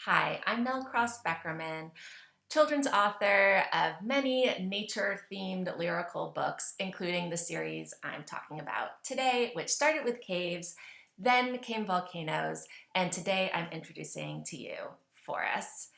Hi, I'm Nell Beckerman, children's author of many nature-themed lyrical books, including the series I'm talking about today, which started with caves, then came volcanoes, and today I'm introducing to you forests.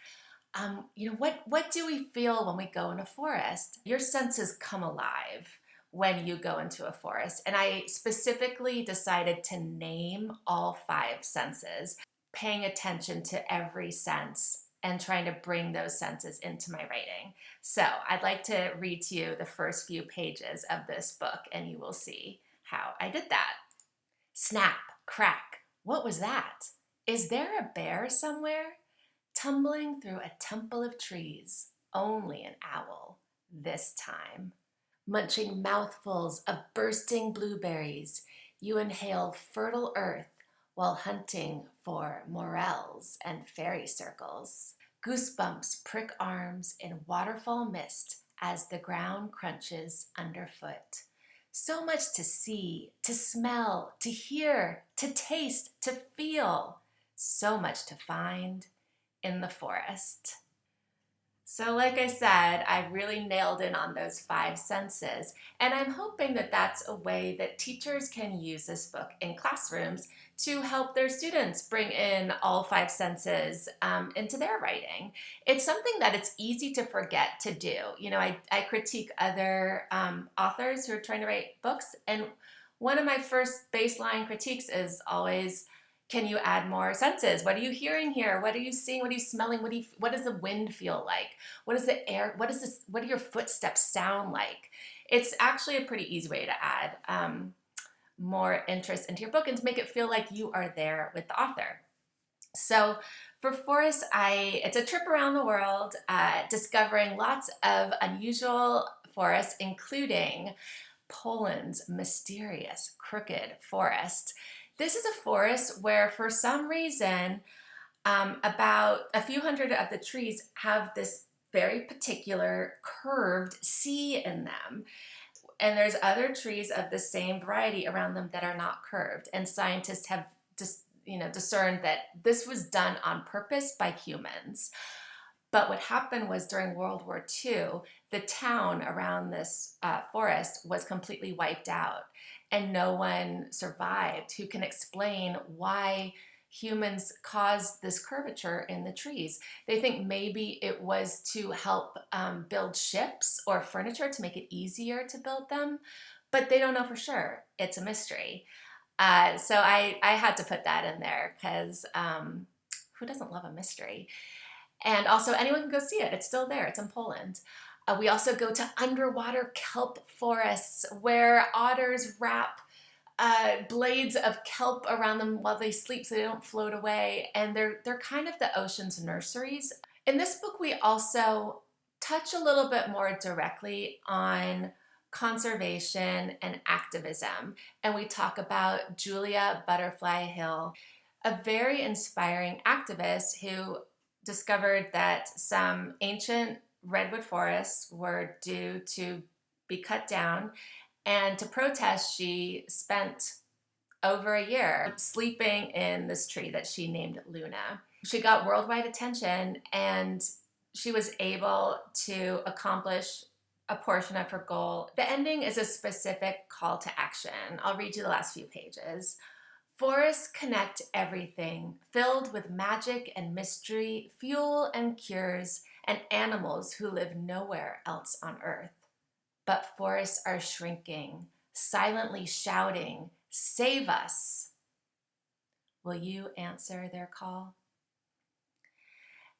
What do we feel when we go in a forest? Your senses come alive when you go into a forest. And I specifically decided to name all five senses, paying attention to every sense and trying to bring those senses into my writing. So I'd like to read to you the first few pages of this book, and you will see how I did that. Snap, crack, what was that? Is there a bear somewhere? Tumbling through a temple of trees, only an owl this time. Munching mouthfuls of bursting blueberries, you inhale fertile earth while hunting for morels and fairy circles. Goosebumps prick arms in waterfall mist as the ground crunches underfoot. So much to see, to smell, to hear, to taste, to feel. So much to find in the forest. So like I said, I've really nailed in on those five senses, and I'm hoping that that's a way that teachers can use this book in classrooms to help their students bring in all five senses into their writing. It's something that it's easy to forget to do. I critique other authors who are trying to write books, and one of my first baseline critiques is always, can you add more senses? What are you hearing here? What are you seeing? What are you smelling? What does the wind feel like? What is the air? What do your footsteps sound like? It's actually a pretty easy way to add more interest into your book and to make it feel like you are there with the author. So for Forest, it's a trip around the world, discovering lots of unusual forests, including Poland's mysterious crooked forest. This is a forest where, for some reason, about a few hundred of the trees have this very particular curved C in them. And there's other trees of the same variety around them that are not curved. And scientists have just, discerned that this was done on purpose by humans. But what happened was during World War II, the town around this forest was completely wiped out, and no one survived who can explain why humans caused this curvature in the trees. They think maybe it was to help build ships or furniture to make it easier to build them, but they don't know for sure. It's a mystery. So I had to put that in there because who doesn't love a mystery? And also, anyone can go see it. It's still there. It's in Poland. We also go to underwater kelp forests where otters wrap blades of kelp around them while they sleep so they don't float away. And they're kind of the ocean's nurseries. In this book, we also touch a little bit more directly on conservation and activism. And we talk about Julia Butterfly Hill, a very inspiring activist who discovered that some ancient redwood forests were due to be cut down. And to protest, she spent over a year sleeping in this tree that she named Luna. She got worldwide attention, and she was able to accomplish a portion of her goal. The ending is a specific call to action. I'll read you the last few pages. Forests connect everything, filled with magic and mystery, fuel and cures, and animals who live nowhere else on earth. But forests are shrinking, silently shouting, "Save us!" Will you answer their call?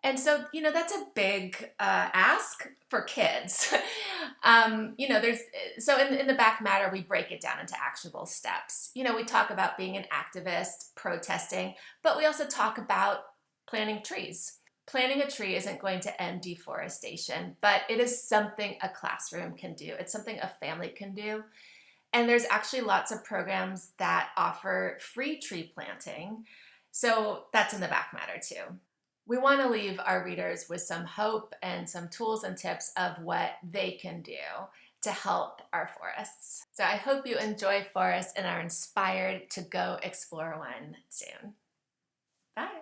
And so, that's a big ask for kids. In the back matter, we break it down into actionable steps. We talk about being an activist, protesting, but we also talk about planting trees. Planting a tree isn't going to end deforestation, but it is something a classroom can do. It's something a family can do. And there's actually lots of programs that offer free tree planting. So that's in the back matter too. We want to leave our readers with some hope and some tools and tips of what they can do to help our forests. So I hope you enjoy forests and are inspired to go explore one soon. Bye.